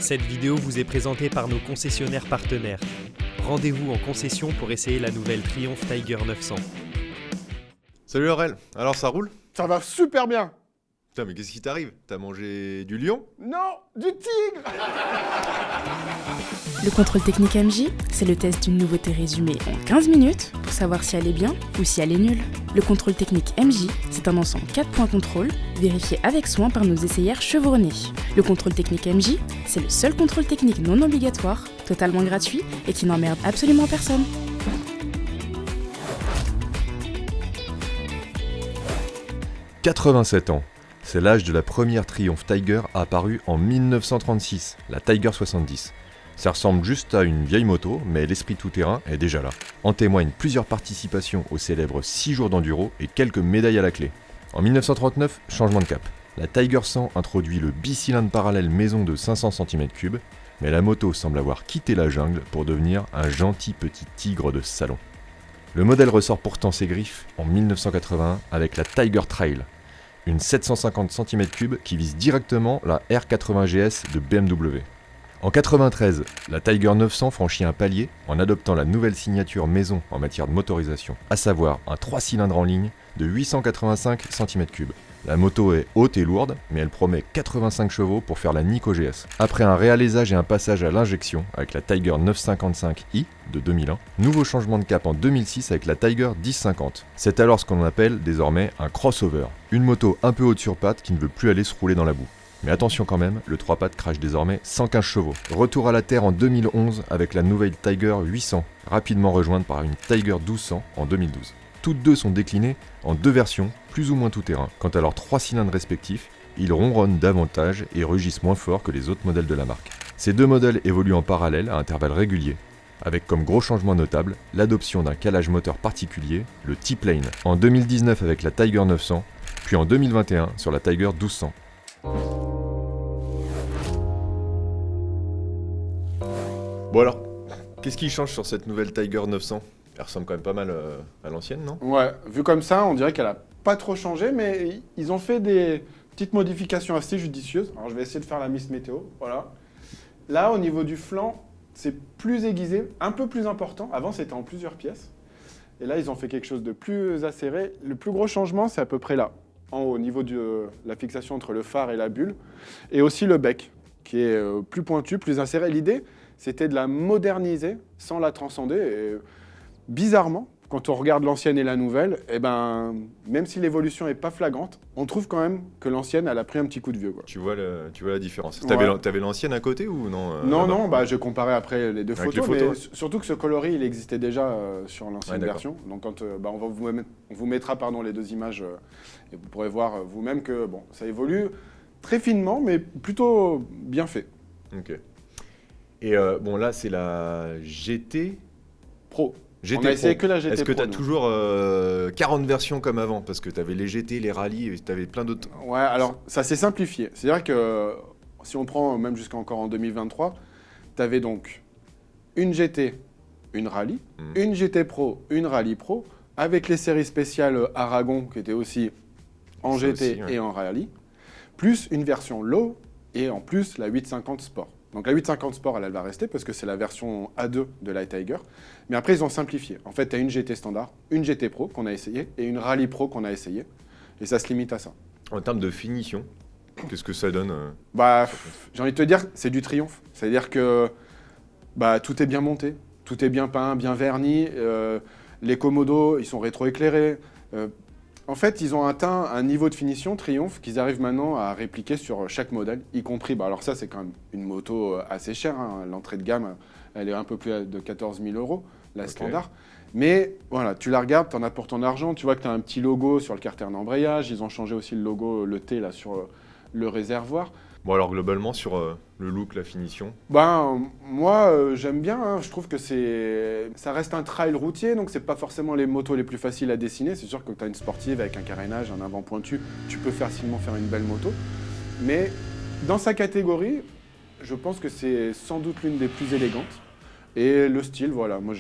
Cette vidéo vous est présentée par nos concessionnaires partenaires. Rendez-vous en concession pour essayer la nouvelle Triumph Tiger 900. Salut Aurel, alors ça roule? Ça va super bien. Putain mais qu'est-ce qui t'arrive? T'as mangé du lion? Non, du tigre. Le contrôle technique MJ, c'est le test d'une nouveauté résumée en 15 minutes pour savoir si elle est bien ou si elle est nulle. Le contrôle technique MJ, c'est un ensemble 4 points contrôle, vérifié avec soin par nos essayeurs chevronnés. Le contrôle technique MJ, c'est le seul contrôle technique non obligatoire, totalement gratuit et qui n'emmerde absolument personne. « 87 ans. C'est l'âge de la première Triumph Tiger apparue en 1936, la Tiger 70. Ça ressemble juste à une vieille moto, mais l'esprit tout-terrain est déjà là. En témoignent plusieurs participations aux célèbres 6 jours d'enduro et quelques médailles à la clé. En 1939, changement de cap. La Tiger 100 introduit le bicylindre parallèle maison de 500 cm3, mais la moto semble avoir quitté la jungle pour devenir un gentil petit tigre de salon. Le modèle ressort pourtant ses griffes en 1981 avec la Tiger Trail, une 750 cm3 qui vise directement la R80 GS de BMW. En 1993, la Tiger 900 franchit un palier en adoptant la nouvelle signature maison en matière de motorisation, à savoir un 3 cylindres en ligne de 885 cm3. La moto est haute et lourde, mais elle promet 85 chevaux pour faire la Nico GS. Après un réalisage et un passage à l'injection avec la Tiger 955i de 2001, nouveau changement de cap en 2006 avec la Tiger 1050. C'est alors ce qu'on appelle désormais un crossover, une moto un peu haute sur pattes qui ne veut plus aller se rouler dans la boue. Mais attention quand même, le 3 pattes crache désormais 115 chevaux. Retour à la terre en 2011 avec la nouvelle Tiger 800, rapidement rejointe par une Tiger 1200 en 2012. Toutes deux sont déclinées en 2 versions, plus ou moins tout-terrain. Quant à leurs 3 cylindres respectifs, ils ronronnent davantage et rugissent moins fort que les autres modèles de la marque. Ces 2 modèles évoluent en parallèle à intervalles réguliers, avec comme gros changement notable l'adoption d'un calage moteur particulier, le T-Plane, en 2019 avec la Tiger 900, puis en 2021 sur la Tiger 1200. Bon alors, qu'est-ce qui change sur cette nouvelle Tiger 900? Elle ressemble quand même pas mal à l'ancienne, non? Ouais, vu comme ça, on dirait qu'elle a pas trop changé, mais ils ont fait des petites modifications assez judicieuses. Alors je vais essayer de faire la Miss Météo, voilà. Là, au niveau du flanc, c'est plus aiguisé, un peu plus important. Avant, c'était en plusieurs pièces. Et là, ils ont fait quelque chose de plus acéré. Le plus gros changement, c'est à peu près là, en haut, au niveau de la fixation entre le phare et la bulle. Et aussi le bec, qui est plus pointu, plus inséré. L'idée, c'était de la moderniser sans la transcender. Et bizarrement, quand on regarde l'ancienne et la nouvelle, eh ben, même si l'évolution n'est pas flagrante, on trouve quand même que l'ancienne, elle a pris un petit coup de vieux, quoi. Tu vois la différence. Ouais. T'avais l'ancienne à côté ou non? Non, bah, j'ai comparé après les deux Avec photos, les photos, mais surtout que ce coloris, il existait déjà sur l'ancienne Ouais, version. Donc quand, on vous mettra les 2 images et vous pourrez voir vous-même que bon, ça évolue très finement, mais plutôt bien fait. Ok. Et bon là, c'est la GT Pro. GT On a essayé Pro. que la GT Est-ce que Pro, tu as nous. toujours 40 versions comme avant? Parce que tu avais les GT, les rallyes, tu avais plein d'autres. Ouais, alors ça s'est simplifié. C'est-à-dire que si on prend même jusqu'encore en 2023, tu avais donc une GT, une rallye, une GT Pro, une rallye Pro, avec les séries spéciales Aragon qui étaient aussi en Ça GT aussi, ouais. et en rallye, plus une version low et en plus la 850 Sport. Donc la 850 Sport, elle va rester parce que c'est la version A2 de la Tiger. Mais après, ils ont simplifié. En fait, tu as une GT standard, une GT Pro qu'on a essayé et une Rallye Pro qu'on a essayé. Et ça se limite à ça. En termes de finition, qu'est-ce que ça donne? Bah, j'ai envie de te dire, c'est du triomphe. C'est-à-dire que bah, tout est bien monté, tout est bien peint, bien verni. Les commodos, ils sont rétroéclairés. En fait, ils ont atteint un niveau de finition triomphe qu'ils arrivent maintenant à répliquer sur chaque modèle, y compris. Bah, alors ça, c'est quand même une moto assez chère. Hein. L'entrée de gamme, elle est un peu plus de 14 000 €, la standard. Mais voilà, tu la regardes, tu en as pour ton argent. Tu vois que tu as un petit logo sur le carter d'embrayage. Ils ont changé aussi le logo, le T, là, sur le réservoir. Bon alors globalement sur le look, la finition. Ben moi j'aime bien, hein. Je trouve que ça reste un trail routier, donc c'est pas forcément les motos les plus faciles à dessiner. C'est sûr que tu as une sportive avec un carénage, un avant pointu, tu peux facilement faire une belle moto. Mais dans sa catégorie, je pense que c'est sans doute l'une des plus élégantes. Et le style, voilà, moi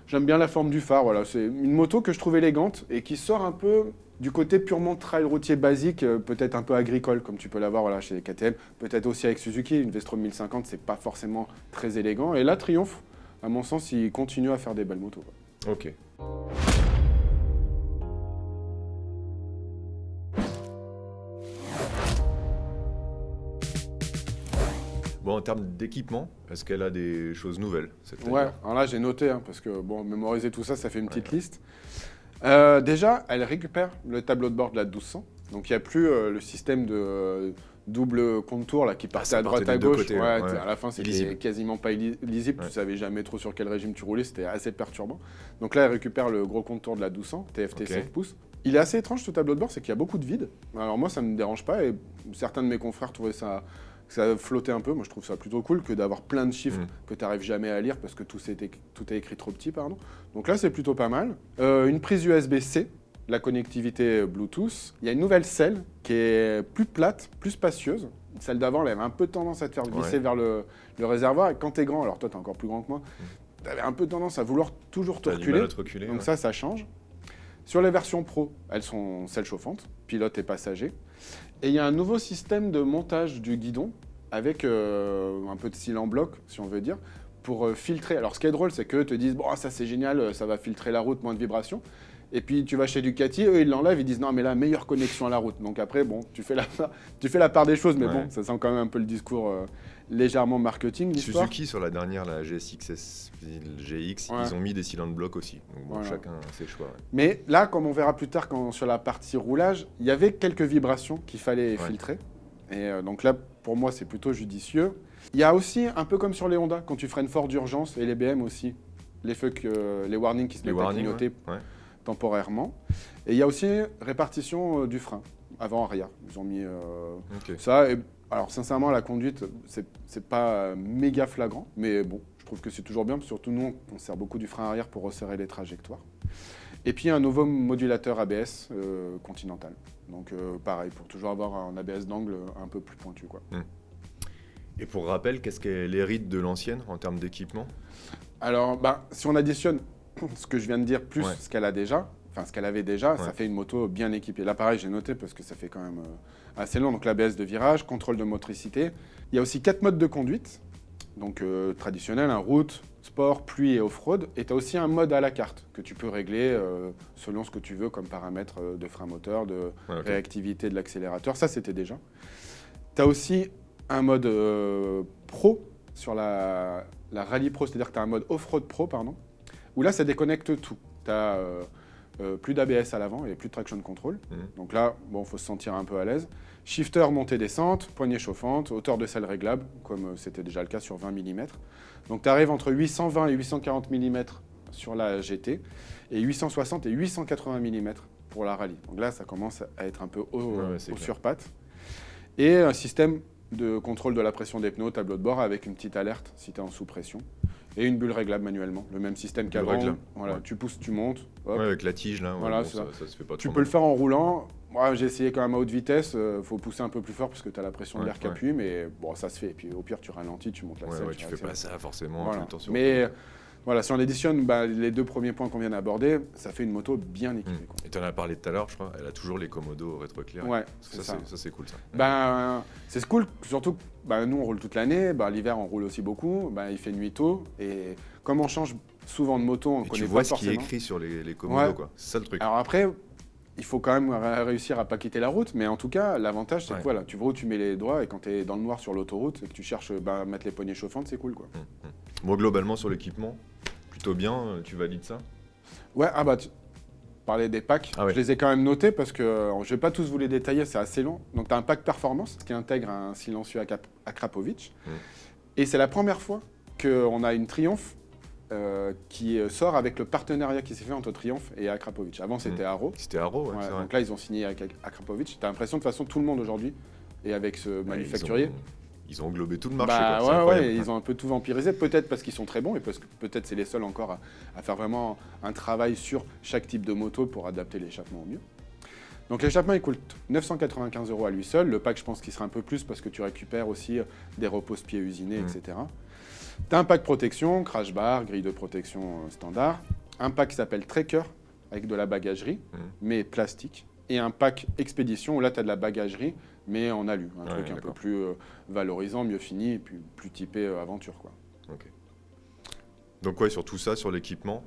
j'aime bien la forme du phare, voilà. C'est une moto que je trouve élégante et qui sort un peu Du côté purement trail routier basique, peut-être un peu agricole, comme tu peux l'avoir voilà, chez les KTM, peut-être aussi avec Suzuki, une V-Strom 1050, c'est pas forcément très élégant. Et là, Triumph, à mon sens, il continue à faire des belles motos. Quoi. Ok. Bon, en termes d'équipement, est-ce qu'elle a des choses nouvelles cette Tiger? Ouais, alors là j'ai noté, hein, parce que bon, mémoriser tout ça, ça fait une petite liste. Déjà, elle récupère le tableau de bord de la 1200. Donc il n'y a plus le système de double contour là, qui partait à droite à gauche. Côtés, ouais. À la fin, c'était illisible. quasiment pas lisible. Ouais. Tu savais jamais trop sur quel régime tu roulais. C'était assez perturbant. Donc là, elle récupère le gros contour de la 1200, TFT 7 pouces. Il est assez étrange ce tableau de bord, c'est qu'il y a beaucoup de vide. Alors moi, ça ne me dérange pas. Et certains de mes confrères trouvaient ça flottait un peu. Moi, je trouve ça plutôt cool que d'avoir plein de chiffres que tu n'arrives jamais à lire parce que tout est écrit trop petit, pardon. Donc là, c'est plutôt pas mal. Une prise USB-C, la connectivité Bluetooth. Il y a une nouvelle selle qui est plus plate, plus spacieuse. Celle d'avant, elle avait un peu tendance à te faire glisser vers le réservoir. Et quand tu es grand, alors toi, tu es encore plus grand que moi, tu avais un peu tendance à vouloir toujours te reculer. Donc ça change. Sur les versions Pro, elles sont selles chauffantes, pilote et passager. Et il y a un nouveau système de montage du guidon avec un peu de cils en bloc, si on veut dire, pour filtrer. Alors ce qui est drôle, c'est qu'eux te disent « Bon, ça c'est génial, ça va filtrer la route, moins de vibrations ». Et puis tu vas chez Ducati, eux ils l'enlèvent, ils disent « Non mais là, meilleure connexion à la route ». Donc après, bon, tu fais la part des choses, mais bon, ça sent quand même un peu le discours légèrement marketing, l'histoire. Suzuki, sur la dernière, la GSX GX, ils ont mis des cylindres blocs aussi. Donc bon, chacun a ses choix. Ouais. Mais là, comme on verra plus tard, sur la partie roulage, il y avait quelques vibrations qu'il fallait filtrer. Et donc là, pour moi, c'est plutôt judicieux. Il y a aussi, un peu comme sur les Honda, quand tu freines fort d'urgence, et les BM aussi, les warnings qui se mettent à clignoter temporairement. Et il y a aussi répartition du frein, avant-arrière. Ils ont mis ça. Et, alors sincèrement, la conduite, c'est pas méga flagrant, mais bon, je trouve que c'est toujours bien. Surtout nous, on sert beaucoup du frein arrière pour resserrer les trajectoires. Et puis un nouveau modulateur ABS Continental. Donc pareil, pour toujours avoir un ABS d'angle un peu plus pointu, quoi. Et pour rappel, qu'est-ce qu'elle hérite de l'ancienne en termes d'équipement? Alors, si on additionne ce que je viens de dire plus ce qu'elle a déjà, enfin ce qu'elle avait déjà, ça fait une moto bien équipée. Là pareil, j'ai noté parce que ça fait quand même assez long. Donc l'ABS de virage, contrôle de motricité. Il y a aussi 4 modes de conduite. Donc traditionnel, route, sport, pluie et off-road. Et tu as aussi un mode à la carte que tu peux régler selon ce que tu veux comme paramètres de frein moteur, de réactivité de l'accélérateur. Ça, c'était déjà. Tu as aussi un mode pro sur la Rally Pro, c'est-à-dire que tu as un mode off-road pro, pardon, où là, ça déconnecte tout. Tu as plus d'ABS à l'avant et plus de traction control. Donc là, bon, faut se sentir un peu à l'aise. Shifter montée-descente, poignée chauffante, hauteur de selle réglable, comme c'était déjà le cas sur 20 mm. Donc tu arrives entre 820 et 840 mm sur la GT et 860 et 880 mm pour la Rallye. Donc là, ça commence à être un peu haut sur pattes. Et un système de contrôle de la pression des pneus, tableau de bord avec une petite alerte si tu es en sous-pression. Et une bulle réglable manuellement, le même système qu'avant. Voilà, tu pousses, tu montes. Hop. Ouais, avec la tige là, voilà, ça se fait pas trop. Tu peux le faire en roulant. Moi, j'ai essayé quand même à haute vitesse. Faut pousser un peu plus fort parce que tu as la pression de l'air qui appuie, mais bon, ça se fait. Et puis au pire, tu ralentis, tu montes la selle. Tu fais pas ça forcément. Voilà. Tout le temps sur mais voilà, si on additionne les deux premiers points qu'on vient d'aborder, ça fait une moto bien équipée. Et tu en as parlé tout à l'heure, je crois. Elle a toujours les commodos rétroéclairés. Ouais, ça c'est cool ça. C'est cool, surtout que nous on roule toute l'année. L'hiver on roule aussi beaucoup. Il fait nuit tôt et comme on change souvent de moto, on connaît pas forcément. Tu vois ce qui est écrit sur les commodos, quoi. C'est ça le truc. Alors après, il faut quand même réussir à pas quitter la route, mais en tout cas, l'avantage c'est que voilà, tu vois où tu mets les doigts et quand tu es dans le noir sur l'autoroute et que tu cherches à mettre les poignées chauffantes, c'est cool, quoi. Moi, globalement sur l'équipement, plutôt bien. Tu valides ça? Ouais, tu parlais des packs. Je les ai quand même notés parce que je vais pas tous vous les détailler, c'est assez long. Donc tu as un pack performance qui intègre un silencieux Akrapovic. Et c'est la première fois qu'on a une Triumph qui sort avec le partenariat qui s'est fait entre Triumph et Akrapovic. Avant, c'était Haro. C'était Haro, ouais. Donc là, ils ont signé avec Akrapovic. Tu as l'impression, de toute façon, tout le monde aujourd'hui est avec ce manufacturier. Ils ont englobé tout le marché. Ils ont un peu tout vampirisé. Peut-être parce qu'ils sont très bons et parce que peut-être c'est les seuls encore à faire vraiment un travail sur chaque type de moto pour adapter l'échappement au mieux. Donc l'échappement, il coûte 995 € à lui seul. Le pack, je pense qu'il sera un peu plus parce que tu récupères aussi des repose-pieds usinés, etc. Tu as un pack protection, crash bar, grille de protection standard. Un pack qui s'appelle Tracker, avec de la bagagerie, mais plastique. et un pack expédition où là, tu as de la bagagerie, mais en alu. Un Ouais, truc un peu d'accord. plus valorisant, mieux fini et puis plus typé aventure, quoi. Ok. Donc ouais, sur tout ça, sur l'équipement,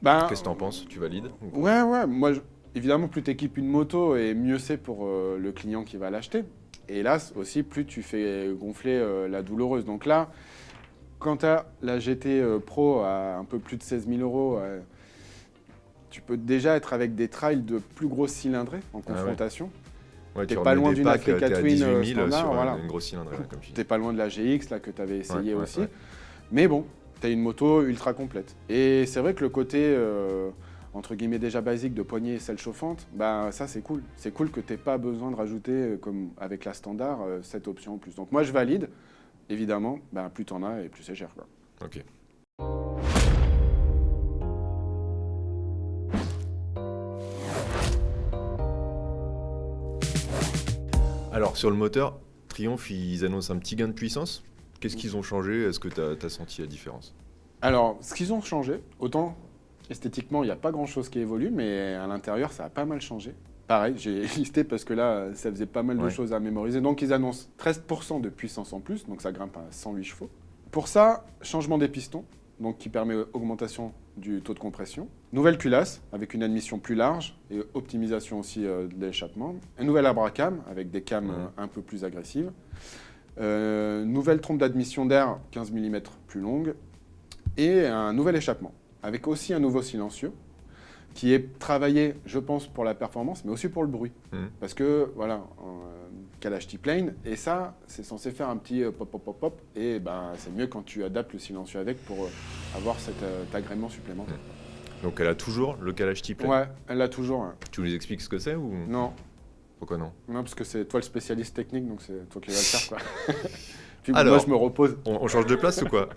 Ben, qu'est-ce que t'en penses? Tu valides ou pas? Ouais. Moi, évidemment, plus tu équipes une moto, et mieux c'est pour le client qui va l'acheter. Et hélas, aussi, plus tu fais gonfler la douloureuse. Donc là, quand tu as la GT Pro à un peu plus de 16 000 €, tu peux déjà être avec des trails de plus grosse cylindrée en ouais. confrontation. Ouais, T'es tu pas remets loin des d'une packs, Africa t'es à Twin 18 000 standard, sur voilà. une grosse cylindrée, comme tu dis. T'es pas loin de la GX là, que tu avais essayé Ouais, aussi. ouais. Mais bon, tu as une moto ultra complète. Et c'est vrai que le côté, entre guillemets, déjà basique de poignée et selle chauffante, bah, ça c'est cool. C'est cool que tu n'aies pas besoin de rajouter, comme avec la standard, cette option en plus. Donc moi je valide. Évidemment, bah, plus tu en as et plus c'est cher, quoi. Ok. Alors, sur le moteur, Triumph, ils annoncent un petit gain de puissance. Qu'est-ce qu'ils ont changé? Est-ce que tu as senti la différence? Alors, ce qu'ils ont changé, autant esthétiquement, il n'y a pas grand-chose qui évolue, mais à l'intérieur, ça a pas mal changé. Pareil, j'ai listé parce que là, ça faisait pas mal de Ouais. choses à mémoriser. Donc, ils annoncent 13% de puissance en plus, donc ça grimpe à 108 chevaux. Pour ça, changement des pistons, donc qui permet augmentation du taux de compression. Nouvelle culasse, avec une admission plus large et optimisation aussi de l'échappement. Un nouvel abracam, avec des cames un peu plus agressives. Nouvelle trompe d'admission d'air, 15 mm plus longue. Et un nouvel échappement, avec aussi un nouveau silencieux, qui est travaillé, je pense, pour la performance, mais aussi pour le bruit. Parce que, voilà, calage T-Plane, et ça, c'est censé faire un petit pop, pop, pop, pop, et ben, c'est mieux quand tu adaptes le silencieux avec pour avoir cet agrément supplémentaire. Donc, elle a toujours le calage T-Plane. Ouais, elle l'a toujours. Hein. Tu nous expliques ce que c'est ou Non, pourquoi non? non, parce que c'est toi le spécialiste technique, donc c'est toi qui vas le faire, quoi. Puis Alors, moi, je me repose. On change de place ou quoi?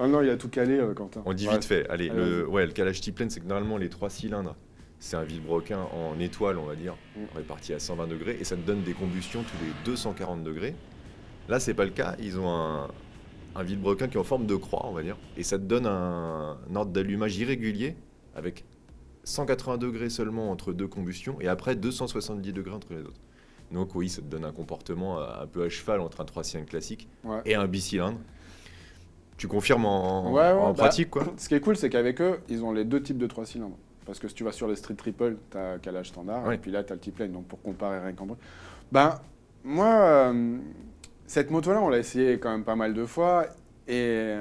Ah non, il a tout calé, Quentin. On dit Ouais. vite fait. Allez, Allez, le calage T-Plane, c'est que normalement, les 3 cylindres, c'est un vilebrequin en étoile, on va dire, réparti à 120 degrés, et ça te donne des combustions tous les 240 degrés. Là, c'est pas le cas. Ils ont un vilebrequin qui est en forme de croix, on va dire, et ça te donne un ordre d'allumage irrégulier avec 180 degrés seulement entre deux combustions, et après 270 degrés entre les autres. Donc oui, ça te donne un comportement un peu à cheval entre un 3 cylindres classique Ouais. et un bicylindre. Tu confirmes en Ouais, en bah, pratique, quoi? Ce qui est cool, c'est qu'avec eux, ils ont les deux types de 3 cylindres. Parce que si tu vas sur les Street Triple, tu as calage standard, Ouais. et puis là, tu as le T-Plane. Donc pour comparer rien qu'en bruit. Ben, moi, cette moto-là, on l'a essayé quand même pas mal de fois. Et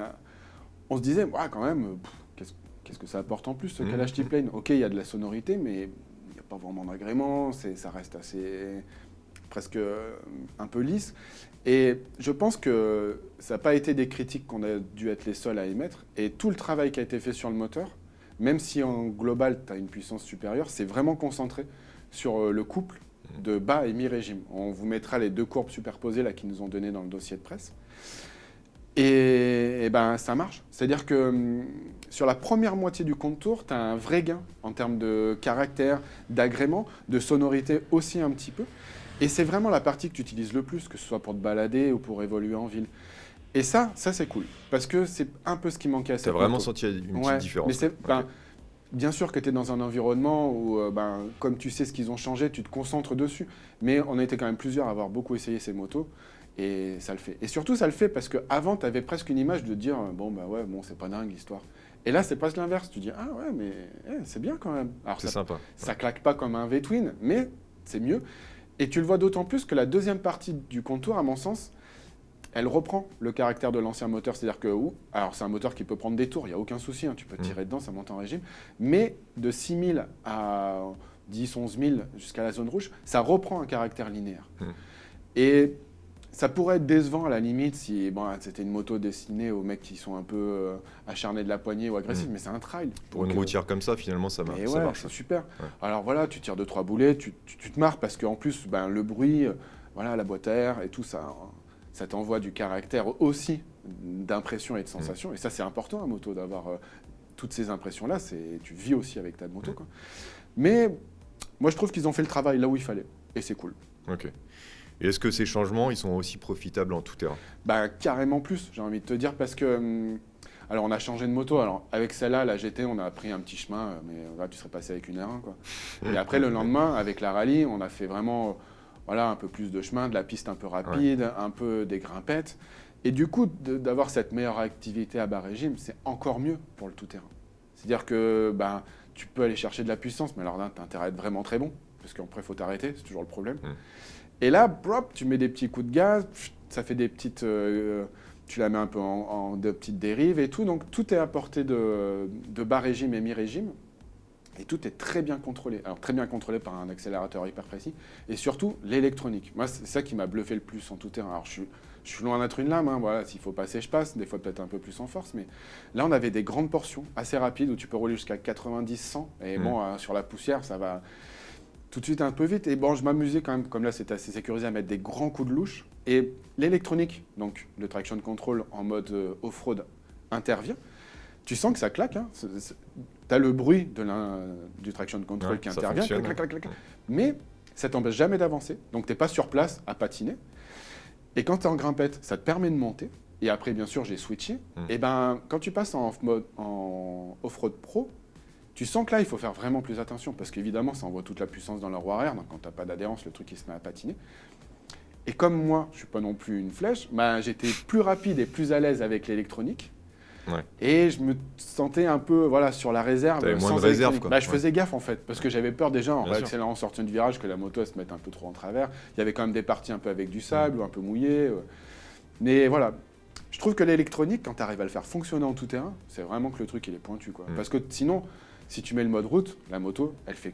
on se disait, ouais, quand même, qu'est-ce que ça apporte en plus, ce calage T-Plane? Ok, il y a de la sonorité, mais il n'y a pas vraiment d'agrément. Ça reste assez presque un peu lisse. Et je pense que ça n'a pas été des critiques qu'on a dû être les seuls à émettre. Et tout le travail qui a été fait sur le moteur, même si en global, tu as une puissance supérieure, c'est vraiment concentré sur le couple de bas et mi-régime. On vous mettra les deux courbes superposées là, qu'ils nous ont données dans le dossier de presse. Et ben, ça marche. C'est-à-dire que sur la première moitié du contour, tu as un vrai gain en termes de caractère, d'agrément, de sonorité aussi un petit peu. Et c'est vraiment la partie que tu utilises le plus, que ce soit pour te balader ou pour évoluer en ville. Et ça c'est cool. Parce que c'est un peu ce qui manquait à cette T'as vraiment moto. senti une petite Ouais, différence? mais c'est, Ok. bien sûr que tu es dans un environnement où, comme tu sais ce qu'ils ont changé, tu te concentres dessus. Mais on a été quand même plusieurs à avoir beaucoup essayé ces motos. Et ça le fait. Et surtout, ça le fait parce qu'avant, tu avais presque une image de dire bon, c'est pas dingue l'histoire. Et là, c'est presque l'inverse. Tu dis ah ouais, mais c'est bien quand même. Alors, C'est sympa. ça claque pas comme un V-Twin, mais c'est mieux. Et tu le vois d'autant plus que la deuxième partie du contour, à mon sens, elle reprend le caractère de l'ancien moteur. C'est-à-dire que, alors c'est un moteur qui peut prendre des tours, il n'y a aucun souci, hein, tu peux tirer dedans, ça monte en régime. Mais de 6 000 à 10, 11 000 jusqu'à la zone rouge, ça reprend un caractère linéaire. Et ça pourrait être décevant à la limite si c'était une moto destinée aux mecs qui sont un peu acharnés de la poignée ou agressifs, mais c'est un trail. Pour Donc, une routière comme ça, finalement, ça marche. et Ça ouais, marche. c'est super. Ouais. Alors voilà, tu tires 2-3 boulets, tu te marres parce qu'en plus, le bruit, la boîte à air et tout ça, ça t'envoie du caractère aussi d'impression et de sensation. Et ça, c'est important à moto d'avoir toutes ces impressions-là. Tu vis aussi avec ta moto, quoi. Mais moi, je trouve qu'ils ont fait le travail là où il fallait. Et c'est cool. Ok. Et est-ce que ces changements, ils sont aussi profitables en tout terrain? Carrément plus, j'ai envie de te dire, parce que Alors, on a changé de moto. Alors, avec celle-là, la GT, on a pris un petit chemin, mais là, tu serais passé avec une R1, quoi. Et après, le lendemain, avec la rallye, on a fait vraiment voilà, un peu plus de chemin, de la piste un peu rapide, un peu des grimpettes. Et du coup, d'avoir cette meilleure activité à bas régime, c'est encore mieux pour le tout-terrain. C'est-à-dire que ben, tu peux aller chercher de la puissance, mais alors là, tu as intérêt à être vraiment très bon, parce qu'après, il faut t'arrêter, c'est toujours le problème. Et là, brop, tu mets des petits coups de gaz, ça fait des petites... tu la mets un peu en de petites dérives et tout. Donc, tout est à portée de bas régime et mi-régime. Et tout est très bien contrôlé. Alors, très bien contrôlé par un accélérateur hyper précis. Et surtout, l'électronique. Moi, c'est ça qui m'a bluffé le plus en tout terrain. Alors, je suis loin d'être une lame. Hein. Voilà, s'il faut passer, je passe. Des fois, peut-être un peu plus en force. Mais là, on avait des grandes portions assez rapides où tu peux rouler jusqu'à 90-100. Et bon, sur la poussière, ça va tout de suite un peu vite. Et bon, je m'amusais quand même, comme là, c'était assez sécurisé, à mettre des grands coups de louche. Et l'électronique, donc le traction control en mode off-road, intervient. Tu sens que ça claque. Hein. Tu as le bruit du traction control qui intervient. Clac, clac, clac, clac. Mais ça ne t'empêche jamais d'avancer. Donc, tu n'es pas sur place à patiner. Et quand tu es en grimpette, ça te permet de monter. Et après, bien sûr, j'ai switché. Et ben, quand tu passes en off-road pro, tu sens que là, il faut faire vraiment plus attention. Parce qu'évidemment, ça envoie toute la puissance dans la roue arrière. Donc, quand tu n'as pas d'adhérence, le truc, il se met à patiner. Et comme moi, je ne suis pas non plus une flèche, bah, j'étais plus rapide et plus à l'aise avec l'électronique. Ouais. Et je me sentais un peu voilà, sur la réserve. T'avais moins de réserve, quoi. Bah, je faisais gaffe, en fait, parce que j'avais peur déjà, en réaccélérant en sortant du virage, que la moto elle se mette un peu trop en travers. Il y avait quand même des parties un peu avec du sable ou un peu mouillées. Mais voilà, je trouve que l'électronique, quand tu arrives à le faire fonctionner en tout terrain, c'est vraiment que le truc, il est pointu, quoi. Parce que sinon, si tu mets le mode route, la moto, elle est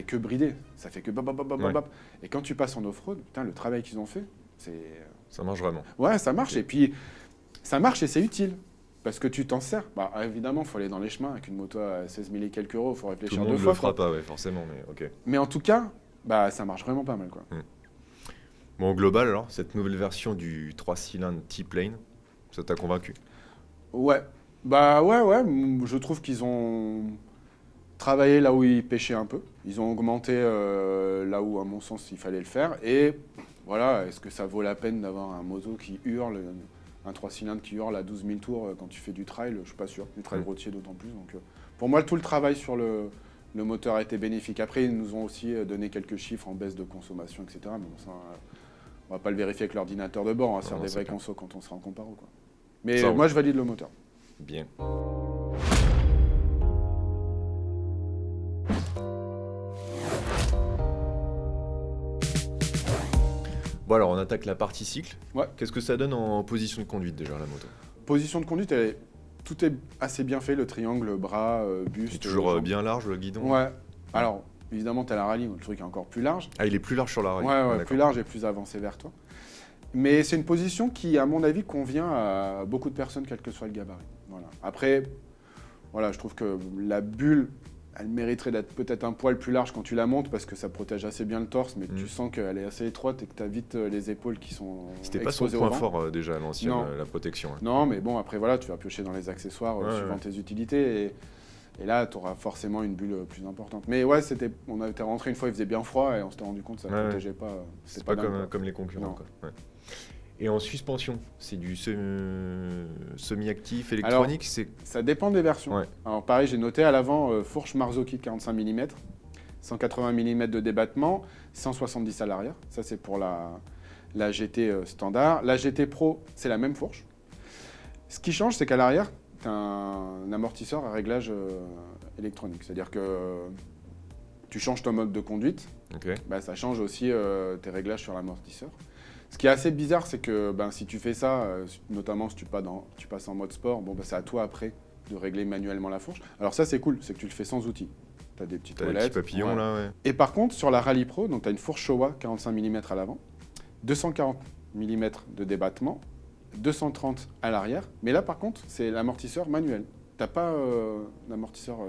que bridée. Ça fait que bap, bap, bap, bap, bap. Et quand tu passes en off-road, putain, le travail qu'ils ont fait, c'est... Ça marche vraiment. Ouais, ça marche. Okay. Et puis, ça marche et c'est utile. Parce que tu t'en sers. Bah, évidemment, il faut aller dans les chemins. Avec une moto à 16 000 et quelques euros, il faut réfléchir deux fois. Tout le monde ne le fera pas, ouais, forcément, mais ok. Mais en tout cas, bah, ça marche vraiment pas mal, quoi. Bon, au global, alors, cette nouvelle version du 3 cylindres T-Plane, ça t'a convaincu? Ouais. Bah ouais. Je trouve qu'ils ont travaillé là où ils pêchaient un peu. Ils ont augmenté là où, à mon sens, il fallait le faire. Et voilà, est-ce que ça vaut la peine d'avoir un moto qui hurle, un 3 cylindres qui hurle à 12 000 tours quand tu fais du trail? Je suis pas sûr. Du trail routier d'autant plus. Donc, pour moi, tout le travail sur le moteur a été bénéfique. Après, ils nous ont aussi donné quelques chiffres en baisse de consommation, etc. Mais bon, ça, on va pas le vérifier avec l'ordinateur de bord. On va faire des vrais consos quand on sera en comparo, quoi. Mais ça, moi, je valide le moteur. Bien. Bon alors, on attaque la partie cycle. Ouais. Qu'est-ce que ça donne en position de conduite déjà, la moto? Position de conduite, tout est assez bien fait, le triangle, bras, buste. C'est toujours bien large, le guidon? Ouais. Alors, évidemment, tu as la rallye où le truc est encore plus large. Ah, il est plus large sur la rallye? Ouais, plus large et plus avancé vers toi. Mais c'est une position qui, à mon avis, convient à beaucoup de personnes, quel que soit le gabarit. Voilà. Après, voilà, je trouve que la bulle, elle mériterait d'être peut-être un poil plus large quand tu la montes parce que ça protège assez bien le torse, mais tu sens qu'elle est assez étroite et que tu as vite les épaules qui sont C'était pas son point fort déjà à l'ancienne, la protection. Hein. Non, mais bon, après voilà, tu vas piocher dans les accessoires suivant tes utilités et là, tu auras forcément une bulle plus importante. Mais ouais, on était rentré une fois, il faisait bien froid et on s'était rendu compte que ça ne protégeait pas. C'est pas comme les concurrents. Quoi. Ouais. Et en suspension, c'est du semi-actif électronique? Ça dépend des versions. Ouais. Alors pareil, j'ai noté à l'avant fourche Marzocchi 45 mm, 180 mm de débattement, 170 à l'arrière. Ça, c'est pour la GT standard. La GT Pro, c'est la même fourche. Ce qui change, c'est qu'à l'arrière, tu as un amortisseur à réglage électronique. C'est-à-dire que tu changes ton mode de conduite, bah, ça change aussi tes réglages sur l'amortisseur. Ce qui est assez bizarre, c'est que si tu fais ça, notamment si tu passes en mode sport, c'est à toi après de régler manuellement la fourche. Alors ça, c'est cool, c'est que tu le fais sans outils. Tu as des petites toilettes. Des petits papillons là, ouais. Et par contre, sur la Rallye Pro, tu as une fourche Showa 45 mm à l'avant, 240 mm de débattement, 230 à l'arrière. Mais là, par contre, c'est l'amortisseur manuel. Tu n'as pas d'amortisseur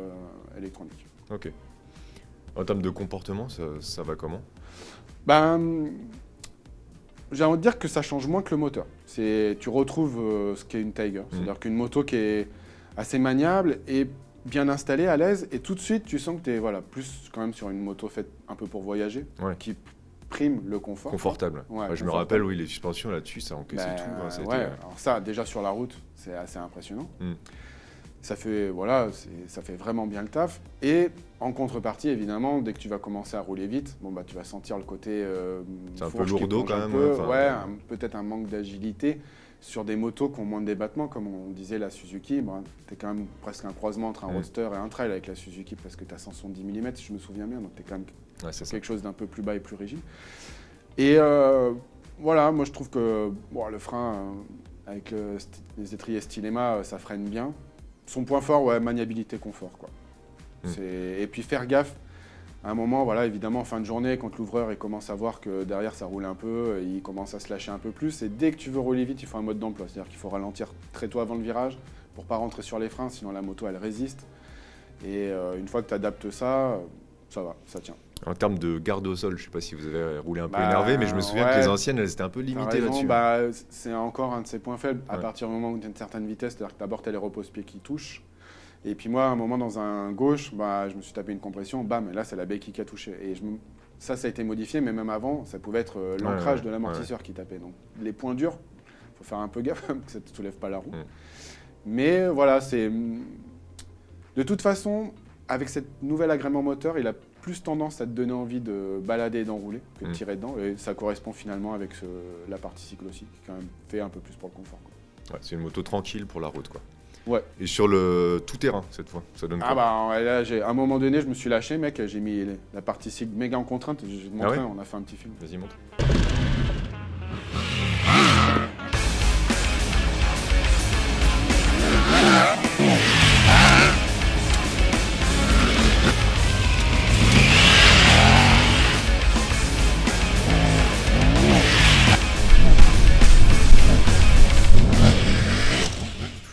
électronique. Ok. En termes de comportement, ça va comment? J'ai envie de dire que ça change moins que le moteur. Tu retrouves ce qu'est une Tiger. C'est-à-dire qu'une moto qui est assez maniable et bien installée, à l'aise, et tout de suite, tu sens que tu es plus quand même sur une moto faite un peu pour voyager, qui prime le confort. Confortable. Ouais, Je me confortable. rappelle, oui, les suspensions là-dessus, ça encaissait tout. Hein, ça a été, Alors ça, déjà sur la route, c'est assez impressionnant. Ça fait vraiment bien le taf. Et en contrepartie, évidemment, dès que tu vas commencer à rouler vite, tu vas sentir le côté c'est un peu fourche qui lourdeau plonge quand un même. peu. Enfin, Peut-être un manque d'agilité sur des motos qui ont moins de débattement, comme on disait la Suzuki. Tu es quand même presque un croisement entre un roadster et un trail avec la Suzuki parce que tu as 170 mm, si je me souviens bien, donc tu es quand même c'est quelque chose d'un peu plus bas et plus rigide. Et voilà, moi je trouve que le frein avec les étriers Stylema, ça freine bien. Son point fort, maniabilité, confort, quoi. Et puis faire gaffe. À un moment, évidemment, en fin de journée, quand l'ouvreur il commence à voir que derrière ça roule un peu, il commence à se lâcher un peu plus. Et dès que tu veux rouler vite, il faut un mode d'emploi. C'est-à-dire qu'il faut ralentir très tôt avant le virage pour pas rentrer sur les freins, sinon la moto elle résiste. Et une fois que tu adaptes ça, ça va, ça tient. En termes de garde au sol, je sais pas si vous avez roulé un peu énervé, mais je me souviens que les anciennes, elles étaient un peu limitées là-dessus. C'est encore un de ses points faibles. À partir du moment où tu as une certaine vitesse, c'est-à-dire que d'abord tu as les repose-pieds qui touchent. Et puis moi, à un moment, dans un gauche, je me suis tapé une compression, bam, et là, c'est la béquille qui a touché. Et ça a été modifié, mais même avant, ça pouvait être l'ancrage de l'amortisseur qui tapait. Donc les points durs, il faut faire un peu gaffe, que ça ne te soulève pas la roue. Mais voilà, c'est... De toute façon, avec cette nouvelle agrément moteur, il a plus tendance à te donner envie de balader et d'enrouler que de tirer dedans. Et ça correspond finalement avec la partie cycle aussi, qui quand même fait un peu plus pour le confort, quoi. Ouais, c'est une moto tranquille pour la route, quoi. Ouais. Et sur le tout-terrain, cette fois, ça donne quoi? Là, à un moment donné, je me suis lâché, mec, j'ai mis la partie cycle méga en contrainte, je vais te montrer, on a fait un petit film. Vas-y, montre.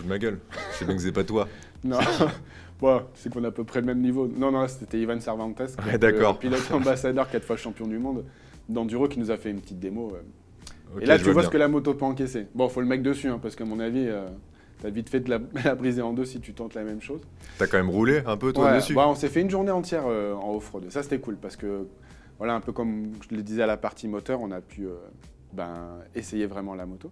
Ma gueule, je sais bien que c'est pas toi. Non, c'est qu'on a à peu près le même niveau. Non, c'était Ivan Cervantes, d'accord. Pilote ambassadeur, 4 fois champion du monde d'enduro, qui nous a fait une petite démo. Okay, et là, tu vois ce que la moto peut encaisser. Bon, faut le mec dessus, parce qu'à mon avis, t'as vite fait de la briser en deux si tu tentes la même chose. T'as quand même roulé un peu, toi, dessus? On s'est fait une journée entière en off-road. Ça, c'était cool, parce que, un peu comme je le disais à la partie moteur, on a pu essayer vraiment la moto.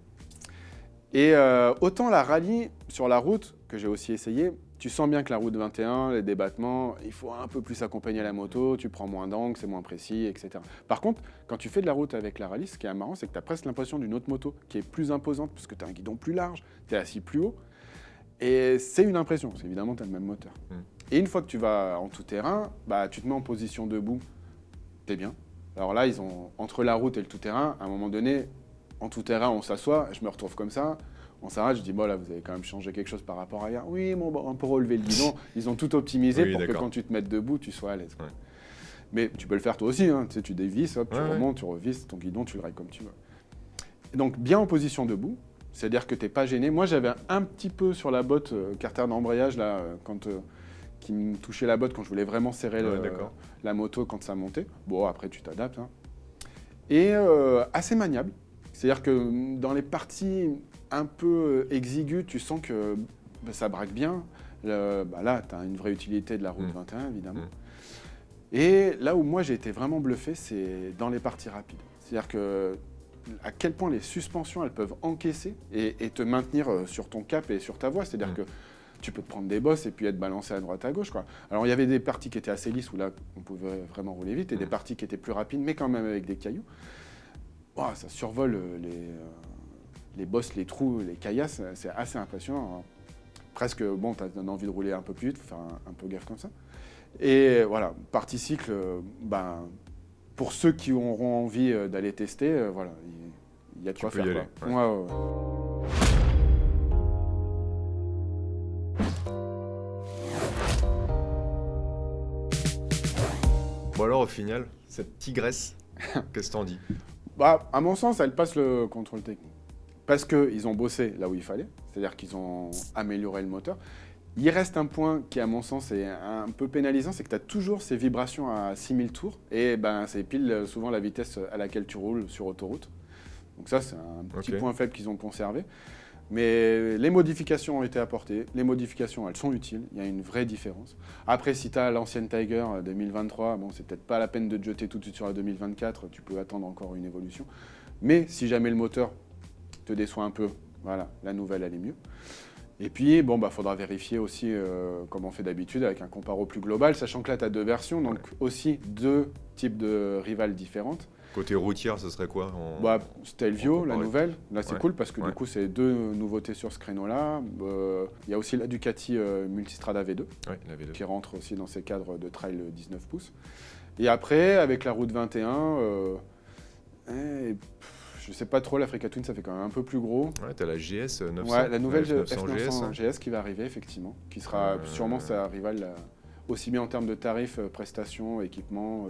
Et autant la rallye sur la route, que j'ai aussi essayé, tu sens bien que la route 21, les débattements, il faut un peu plus accompagner la moto, tu prends moins d'angle, c'est moins précis, etc. Par contre, quand tu fais de la route avec la rallye, ce qui est marrant, c'est que tu as presque l'impression d'une autre moto qui est plus imposante, parce que tu as un guidon plus large, tu es assis plus haut. Et c'est une impression, c'est évidemment tu as le même moteur. Et une fois que tu vas en tout-terrain, tu te mets en position debout, t'es bien. Alors là, ils ont entre la route et le tout-terrain, à un moment donné, en tout-terrain, on s'assoit, je me retrouve comme ça, on s'arrête, je dis, là, vous avez quand même changé quelque chose par rapport à hier. Oui, on peut relever le guidon. Ils ont tout optimisé pour que quand tu te mettes debout, tu sois à l'aise. Ouais. Mais tu peux le faire toi aussi, tu dévisses, tu remontes, tu revisses, ton guidon, tu le règles comme tu veux. Et donc, bien en position debout, c'est-à-dire que tu n'es pas gêné. Moi, j'avais un petit peu sur la botte, carter d'embrayage, là, qui me touchait la botte quand je voulais vraiment serrer la moto quand ça montait. Bon, après, tu t'adaptes. Et assez maniable. C'est-à-dire que dans les parties un peu exiguës, tu sens que ça braque bien. Là, tu as une vraie utilité de la route 21, évidemment. Et là où moi, j'ai été vraiment bluffé, c'est dans les parties rapides. C'est-à-dire que à quel point les suspensions, elles peuvent encaisser et te maintenir sur ton cap et sur ta voie. C'est-à-dire que tu peux te prendre des bosses et puis être balancé à droite à gauche, quoi. Alors, il y avait des parties qui étaient assez lisses où là, on pouvait vraiment rouler vite et des parties qui étaient plus rapides, mais quand même avec des cailloux. Ça survole les bosses, les trous, les caillasses, c'est assez impressionnant. Presque, tu as envie de rouler un peu plus vite, il faut faire un peu gaffe comme ça. Et voilà, partie cycle, pour ceux qui auront envie d'aller tester, il y a de quoi faire. Ouais. Bon alors, au final, cette tigresse, qu'est-ce que t'en dis? À mon sens, elle passe le contrôle technique. Parce qu'ils ont bossé là où il fallait, c'est-à-dire qu'ils ont amélioré le moteur. Il reste un point qui, à mon sens, est un peu pénalisant, c'est que tu as toujours ces vibrations à 6000 tours, et c'est pile souvent la vitesse à laquelle tu roules sur autoroute. Donc ça, c'est un petit point faible qu'ils ont conservé. Mais les modifications ont été apportées, les modifications, elles sont utiles, il y a une vraie différence. Après, si tu as l'ancienne Tiger 2023, bon, c'est peut-être pas la peine de te jeter tout de suite sur la 2024, tu peux attendre encore une évolution. Mais si jamais le moteur te déçoit un peu, voilà, la nouvelle, elle est mieux. Et puis, bon, faudra vérifier aussi, comme on fait d'habitude, avec un comparo plus global, sachant que là, tu as 2 versions, donc aussi 2 types de rivales différentes. Côté routière, ce serait quoi Stelvio, la nouvelle. Là, c'est Ouais. cool parce que Ouais. du coup, c'est 2 nouveautés sur ce créneau-là. Il y a aussi la Ducati Multistrada V2 Ouais, la V2. qui rentre aussi dans ces cadres de trail 19 pouces. Et après, avec la Route 21, je sais pas trop, l'Africa Twin, ça fait quand même un peu plus gros. Ouais, t'as la GS 900. Ouais, la nouvelle F900 F900 GS qui va arriver, effectivement, qui sera sûrement sa rivale, aussi bien en termes de tarifs, prestations, équipements,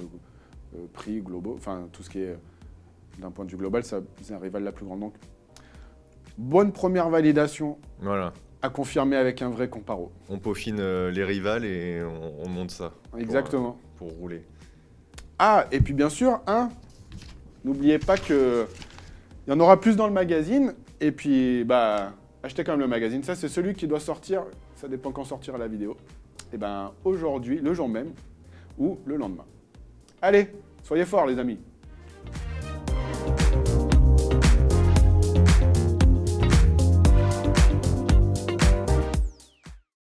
prix globaux, enfin tout ce qui est d'un point de vue global, c'est un rival la plus grande. Donc, bonne première validation Voilà. à confirmer avec un vrai comparo. On peaufine les rivales et on monte ça. Exactement. Pour rouler. Ah, et puis bien sûr, n'oubliez pas qu'il y en aura plus dans le magazine. Et puis, achetez quand même le magazine. Ça, c'est celui qui doit sortir. Ça dépend quand sortira la vidéo. Et aujourd'hui, le jour même, ou le lendemain. Allez, soyez forts les amis.